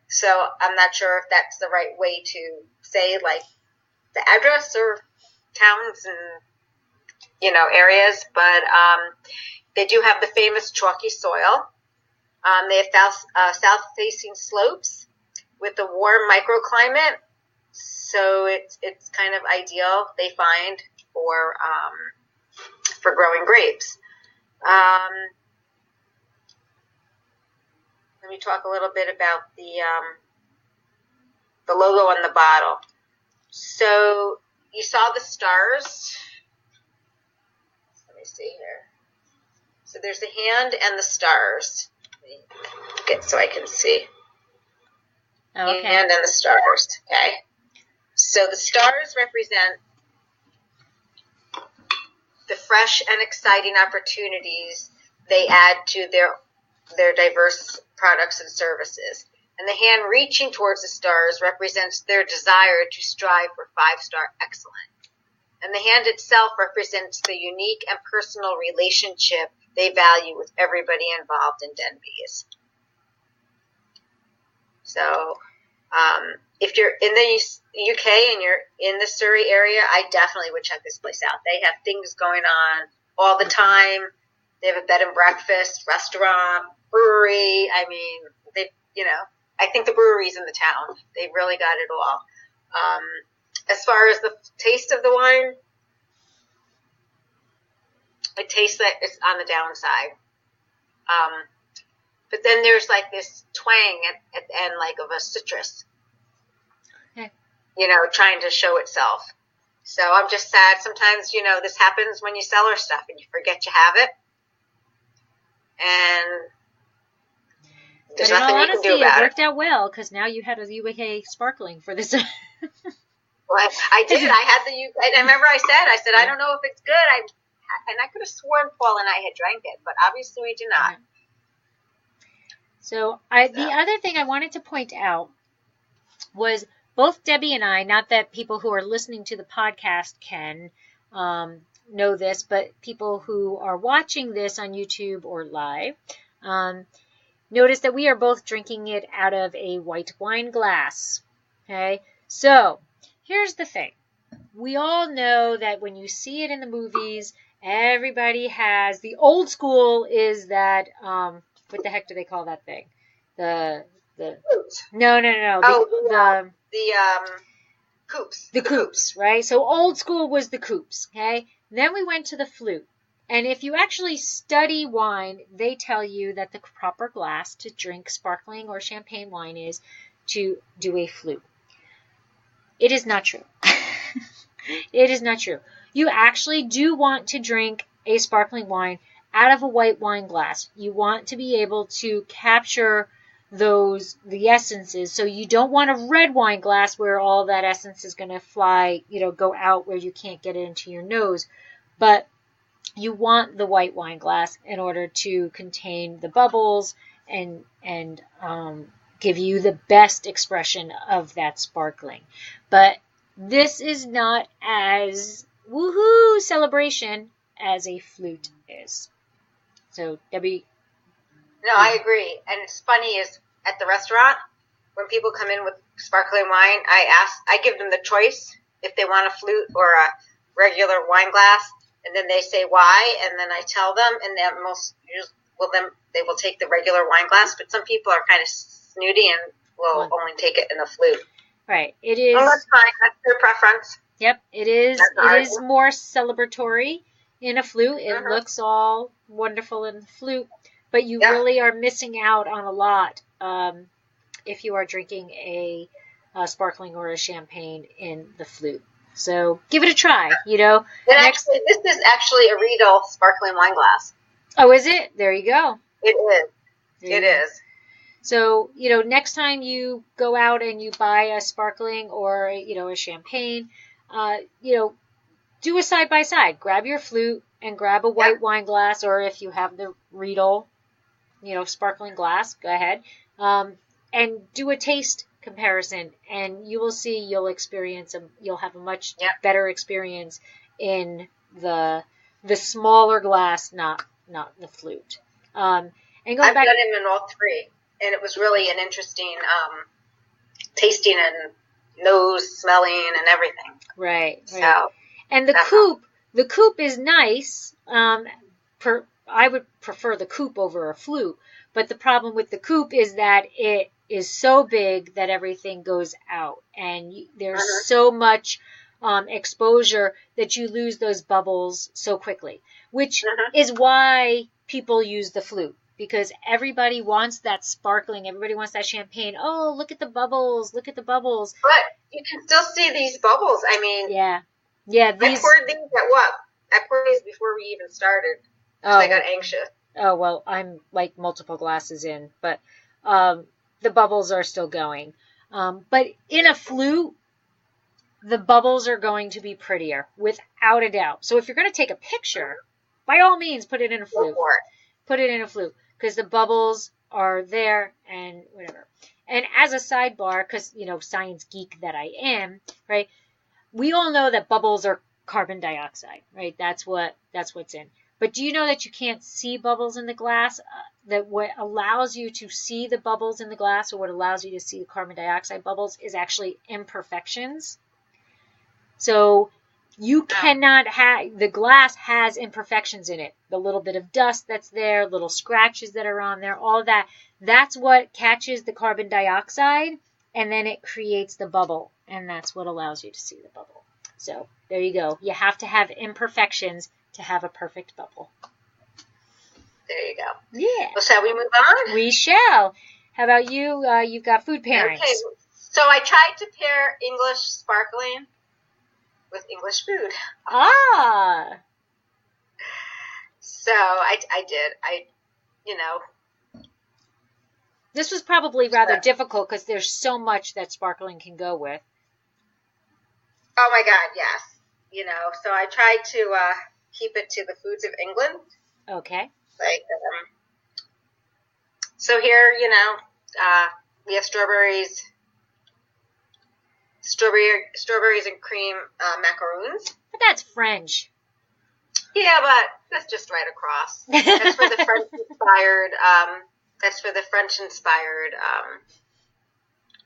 So I'm not sure if that's the right way to say, like, the address or towns and, areas. But they do have the famous chalky soil. They have south-facing slopes with a warm microclimate. So it's kind of ideal, they find, for growing grapes. Let me talk a little bit about the logo on the bottle. So you saw the stars. Let me see here. So there's the hand and the stars. Let me get so I can see. Okay. The hand and the stars. Okay. So the stars represent the fresh and exciting opportunities they add to their diverse products and services. And the hand reaching towards the stars represents their desire to strive for 5-star excellence. And the hand itself represents the unique and personal relationship they value with everybody involved in Denby's. So, if you're in the UK and you're in the Surrey area, I definitely would check this place out. They have things going on all the time. They have a bed and breakfast, restaurant, brewery. I mean, I think the brewery's in the town. They've really got it all. As far as the taste of the wine, it tastes like it's on the downside. But then there's like this twang at the end, like of a citrus, okay. Trying to show itself. So I'm just sad. Sometimes, this happens when you sell our stuff and you forget you have it. And there's nothing you can do about it. It worked out well because now you had a UK sparkling for this. Well, I did. I had the UK. I remember I said, I don't know if it's good. And I could have sworn Paul and I had drank it, but obviously we did not. So the other thing I wanted to point out was both Debbie and I, not that people who are listening to the podcast can know this, but people who are watching this on YouTube or live, notice that we are both drinking it out of a white wine glass. Okay, so here's the thing. We all know that when you see it in the movies, everybody has, the old school is that, what the heck do they call that thing? No. The coupes. The coupes, right? So old school was the coupes, okay? Then we went to the flute. And if you actually study wine, they tell you that the proper glass to drink sparkling or champagne wine is to do a flute. It is not true. It is not true. You actually do want to drink a sparkling wine out of a white wine glass. You want to be able to capture the essences. So you don't want a red wine glass where all that essence is going to fly, go out where you can't get it into your nose. But you want the white wine glass in order to contain the bubbles and give you the best expression of that sparkling. But this is not as woohoo celebration as a flute is. So, Debbie? No, I agree. And it's funny is at the restaurant, when people come in with sparkling wine, I give them the choice if they want a flute or a regular wine glass, and then they say why, and then I tell them, and then they will take the regular wine glass, but some people are kind of snooty and will only take it in the flute. Right. It is. Oh, that's fine. That's their preference. Yep. It is. It is more celebratory in a flute. It looks all wonderful in the flute, but you really are missing out on a lot if you are drinking a sparkling or a champagne in the flute. So give it a try. This is actually a Riedel sparkling wine glass. Oh, is it? There you go. It is. It is. So, next time you go out and you buy a sparkling or, a champagne, do a side-by-side. Grab your flute and grab a white wine glass, or if you have the Riedel, sparkling glass, go ahead, and do a taste comparison, and you will see you'll have a much better experience in the smaller glass, not the flute. And I've done them in all three. And it was really an interesting tasting and nose smelling and everything. Right. So, and the coupe is nice. I would prefer the coupe over a flute, but the problem with the coupe is that it is so big that everything goes out, and there's so much exposure that you lose those bubbles so quickly, which is why people use the flute. Because everybody wants that sparkling, everybody wants that champagne. Oh, look at the bubbles, look at the bubbles. But you can still see these bubbles. I mean, yeah. I poured these at what? I poured these before we even started. Because I got anxious. Oh, well, I'm like multiple glasses in, but the bubbles are still going. But in a flute, the bubbles are going to be prettier, without a doubt. So if you're going to take a picture, by all means, put it in a flute. Put it in a flute. Because the bubbles are there and whatever. And as a sidebar, because, science geek that I am, right, we all know that bubbles are carbon dioxide, right? That's what's in. But do you know that you can't see bubbles in the glass? That what allows you to see the bubbles in the glass, or what allows you to see the carbon dioxide bubbles, is actually imperfections. So you cannot have, the glass has imperfections in it. The little bit of dust that's there, little scratches that are on there, all that. That's what catches the carbon dioxide, and then it creates the bubble. And that's what allows you to see the bubble. So there you go. You have to have imperfections to have a perfect bubble. There you go. Yeah. Well, shall we move on? We shall. How about you? You've got food pairings. Okay. So I tried to pair English sparkling with English food. Ah. So I did. This was probably rather difficult because there's so much that sparkling can go with. Oh my God, yes. So I tried to keep it to the foods of England. Okay. So here, we have strawberries and cream macaroons. But that's French. Yeah, but that's just right across. That's for the French-inspired.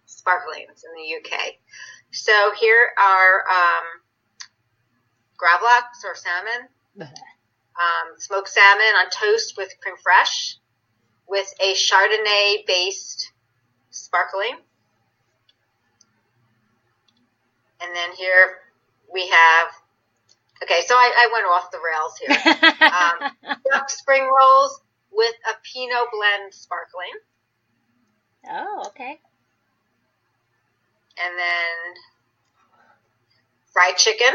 Sparklings in the UK. So here are gravlax or salmon, smoked salmon on toast with creme fraiche, with a Chardonnay-based sparkling. And then here we have, okay, so I went off the rails here. Duck spring rolls with a Pinot blend sparkling. Oh, okay. And then fried chicken.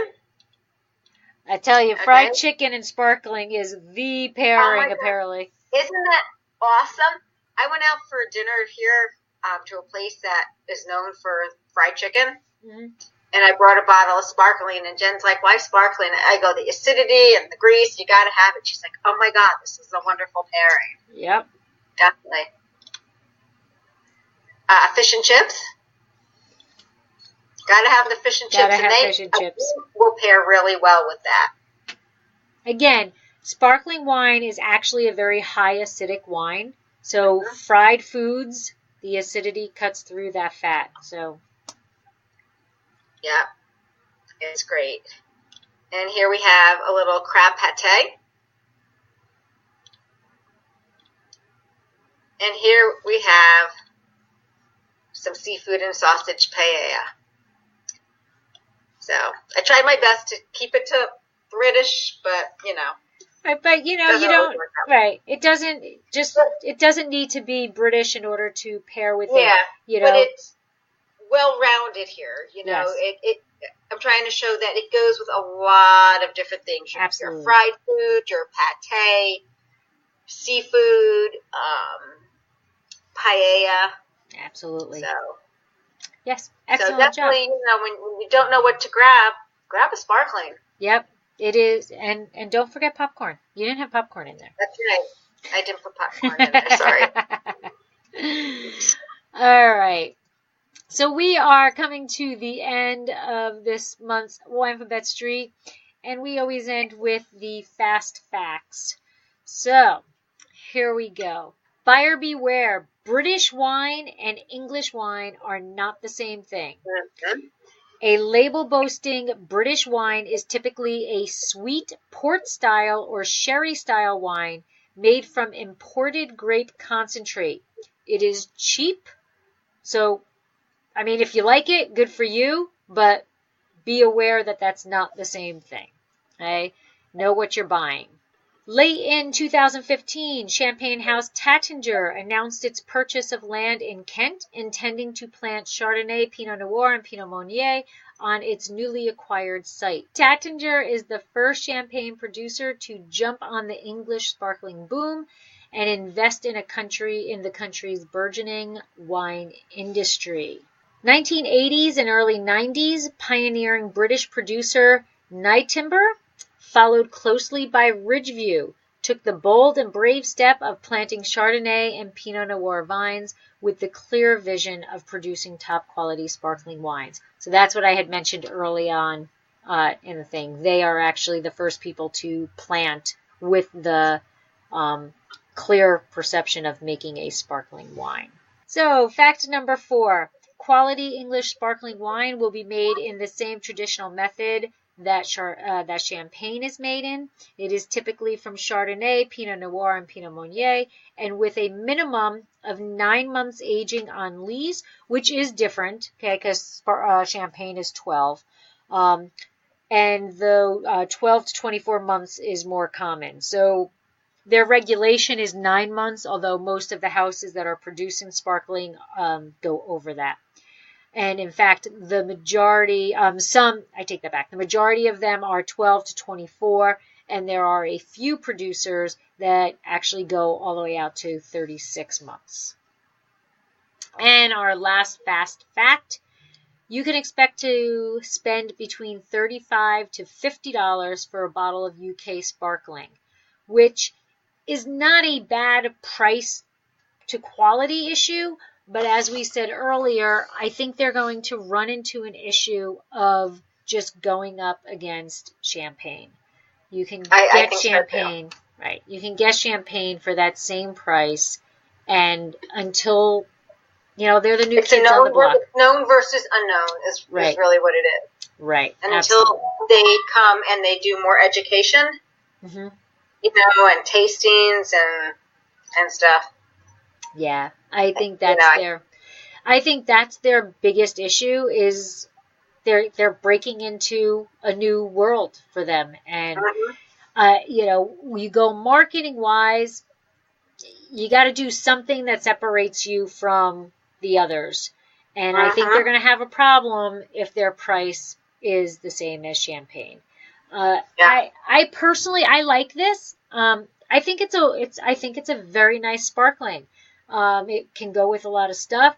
I tell you, fried chicken and sparkling is the pairing, apparently. Isn't that awesome? I went out for dinner here to a place that is known for fried chicken. Mm-hmm. And I brought a bottle of sparkling, and Jen's like, why sparkling? I go, the acidity and the grease, you got to have it. She's like, oh my God, this is a wonderful pairing. Yep. Definitely. Fish and chips. Got to have the fish and chips. Fish and chips will pair really well with that. Again, sparkling wine is actually a very high acidic wine. So fried foods, the acidity cuts through that fat. So. Yeah, it's great. And here we have a little crab pate. And here we have some seafood and sausage paella. So I tried my best to keep it to British, but Right, but you don't. Right, it doesn't need to be British in order to pair with it. Yeah, but it's well-rounded here. Yes. I'm trying to show that it goes with a lot of different things. Absolutely. Your fried food, your pate, seafood, paella. Absolutely. So. Yes, excellent job. So definitely, when you don't know what to grab a sparkling. Yep, it is, and don't forget popcorn. You didn't have popcorn in there. That's right. I didn't put popcorn in there. Sorry. All right. So we are coming to the end of this month's Winephabet Street, and we always end with the fast facts. So here we go. Buyer beware. British wine and English wine are not the same thing. Mm-hmm. A label boasting British wine is typically a sweet port-style or sherry-style wine made from imported grape concentrate. It is cheap, so, if you like it, good for you, but be aware that that's not the same thing. Okay? Know what you're buying. Late in 2015, Champagne House Taittinger announced its purchase of land in Kent, intending to plant Chardonnay, Pinot Noir, and Pinot Meunier on its newly acquired site. Taittinger is the first champagne producer to jump on the English sparkling boom and invest in the country's burgeoning wine industry. 1980s and early 90s, pioneering British producer Nightimber, followed closely by Ridgeview, took the bold and brave step of planting Chardonnay and Pinot Noir vines with the clear vision of producing top-quality sparkling wines. So that's what I had mentioned early on in the thing. They are actually the first people to plant with the clear perception of making a sparkling wine. So, fact number 4. Quality English sparkling wine will be made in the same traditional method that champagne is made in. It is typically from Chardonnay, Pinot Noir, and Pinot Meunier, and with a minimum of 9 months aging on lees, which is different, okay, because champagne is 12. And the 12 to 24 months is more common. So their regulation is 9 months, although most of the houses that are producing sparkling go over that. And in fact, the majority, I take that back, the majority of them are 12 to 24, and there are a few producers that actually go all the way out to 36 months. And our last fast fact, you can expect to spend between $35 to $50 for a bottle of UK sparkling, which is not a bad price to quality issue. But as we said earlier, I think they're going to run into an issue of just going up against champagne. You can get champagne, so right? You can get champagne for that same price, and until they're the new kids on the block. Known versus unknown is really what it is. Right. And until they come and they do more education, and tastings and stuff. Yeah, I think that's their biggest issue is they're breaking into a new world for them, and you go marketing wise, you got to do something that separates you from the others, and I think they're going to have a problem if their price is the same as champagne. I personally like this. I think it's a very nice sparkling. It can go with a lot of stuff.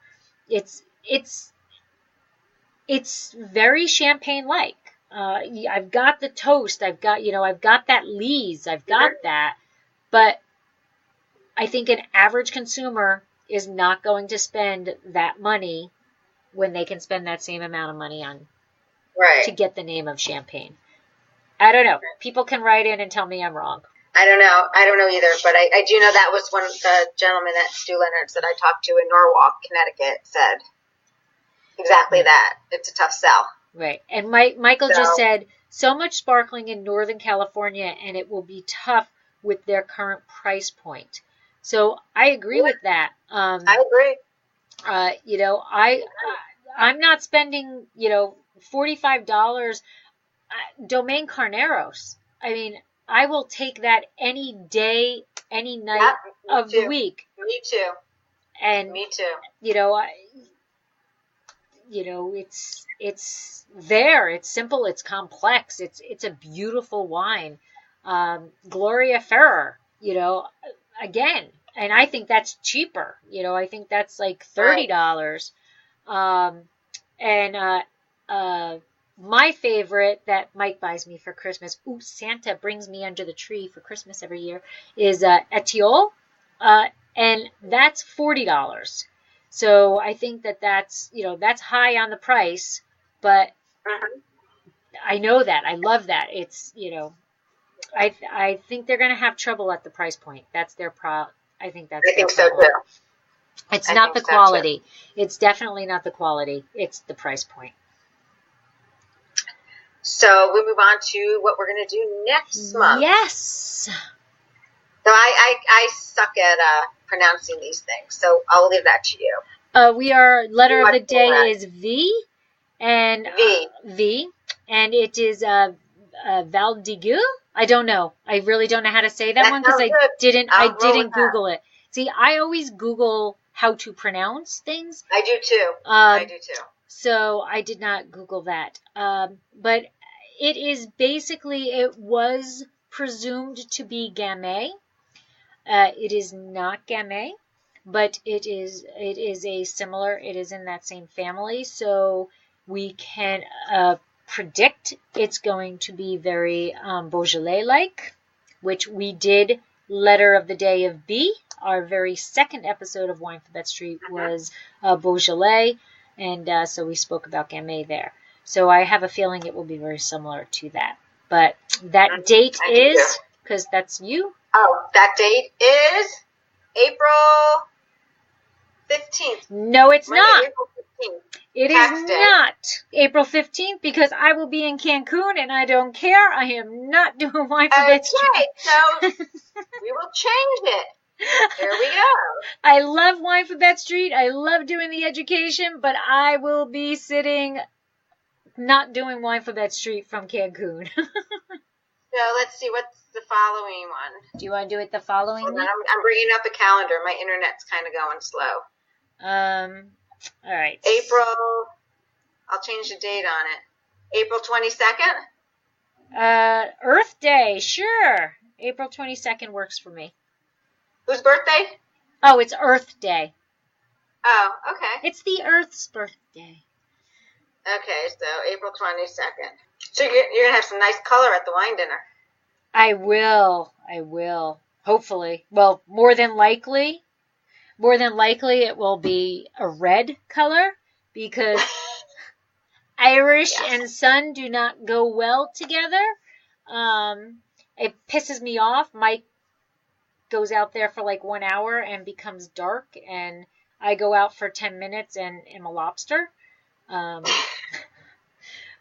It's very champagne-like. I've got the toast. I've got that lees. I've got that. But I think an average consumer is not going to spend that money when they can spend that same amount of money on to get the name of champagne. I don't know. People can write in and tell me I'm wrong. I don't know either, but I do know that was one of the gentlemen at Stu Leonard's that I talked to in Norwalk, Connecticut, said exactly that. It's a tough sell. Right. And Michael just said, so much sparkling in Northern California, and it will be tough with their current price point. So I agree with that. I agree. I'm not spending, $45. Domaine Carneros. I mean, I will take that any day, any night of the week. Me too. And me too. It's there. It's simple. It's complex. It's a beautiful wine. Gloria Ferrer. Again, and I think that's cheaper. I think that's like $30. My favorite that Mike buys me for Christmas, Santa brings me under the tree for Christmas every year, is Etiole, and that's $40. So I think that's high on the price, but I know that. I love that. It's, I think they're going to have trouble at the price point. That's their problem. I think so too. It's not the quality. It's definitely not the quality. It's the price point. So we move on to what we're going to do next month. Yes. So I suck at pronouncing these things, so I'll leave that to you. Letter of the day is V, and V, and it is Valdigueux. I don't know. I really don't know how to say that one because I didn't Google it. See, I always Google how to pronounce things. I do too. So I did not Google that. But it is basically, it was presumed to be Gamay. It is not Gamay, but it is it is in that same family. So we can predict it's going to be very Beaujolais-like, which we did letter of the day of B. Our very second episode of Winephabet Street was Beaujolais, and so we spoke about Gamay there. So I have a feeling it will be very similar to that. But that date is, because that's you? Oh, that date is April 15th. No, it's not. April 15th. It is not April 15th because I will be in Cancun and I don't care. I am not doing Winephabet Street. Okay, so we will change it. There we go. I love Winephabet Street. I love doing the education, but I will be sitting not doing Winephabet Street from Cancun. So let's see, what's the following one? Do you want to do it the following week? I'm bringing up a calendar. My internet's kind of going slow. All right. April, I'll change the date on it. April 22nd? Earth Day, sure. April 22nd works for me. Whose birthday? Oh, it's Earth Day. Oh, okay. It's the Earth's birthday. Okay, so April 22nd. So you're going to have some nice color at the wine dinner. I will. Hopefully. Well, more than likely it will be a red color because Irish and sun do not go well together. It pisses me off. Mike goes out there for like 1 hour and becomes dark, and I go out for 10 minutes and am a lobster.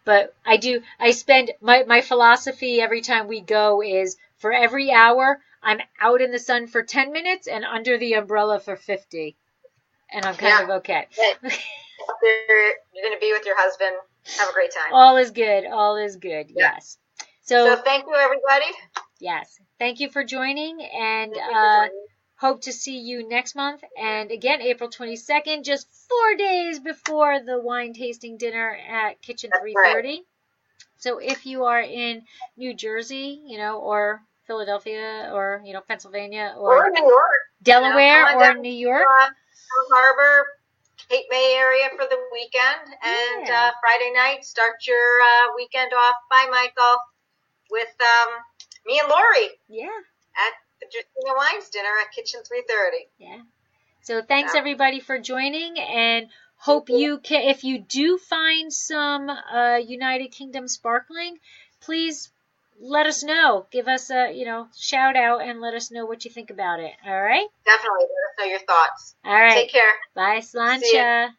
But I spend my philosophy every time we go is for every hour I'm out in the sun for 10 minutes and under the umbrella for 50. And I'm kind of okay. You're going to be with your husband. Have a great time. All is good. Yes. So thank you, everybody. Yes. Thank you for joining, and hope to see you next month. And again, April 22nd, just 4 days before the wine tasting dinner at Kitchen 330. Right. So if you are in New Jersey, or Philadelphia, or Pennsylvania, or New York, Delaware, or New York, Stone Harbor, Cape May area for the weekend, and Friday night start your weekend off by Michael with me and Lori. Yeah. At the Dracaena Wines dinner at Kitchen 330. Yeah. So thanks everybody for joining, and hope you can. If you do find some United Kingdom sparkling, please let us know. Give us a shout out and let us know what you think about it. All right. Definitely let us know your thoughts. All right. Take care. Bye, Slancha.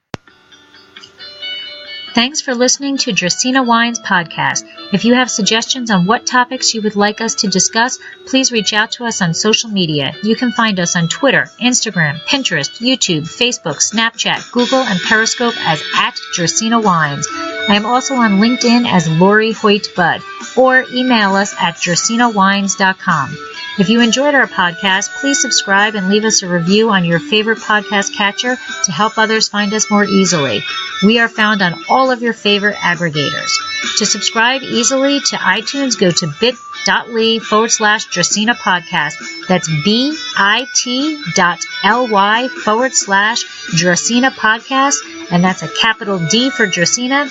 Thanks for listening to Dracaena Wines podcast. If you have suggestions on what topics you would like us to discuss, please reach out to us on social media. You can find us on Twitter, Instagram, Pinterest, YouTube, Facebook, Snapchat, Google, and Periscope as @Dracaena Wines. I am also on LinkedIn as Lori Hoyt Budd, or email us at dracaenawines.com. If you enjoyed our podcast, please subscribe and leave us a review on your favorite podcast catcher to help others find us more easily. We are found on all of your favorite aggregators. To subscribe easily to iTunes, go to bit.ly/Dracaena podcast. That's bit.ly/Dracaena podcast. And that's a capital D for Dracaena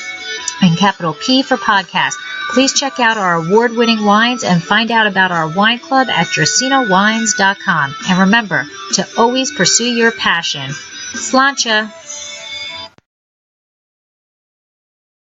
and capital P for podcast. Please check out our award-winning wines and find out about our wine club at dracaenawines.com. And remember to always pursue your passion. Slancha.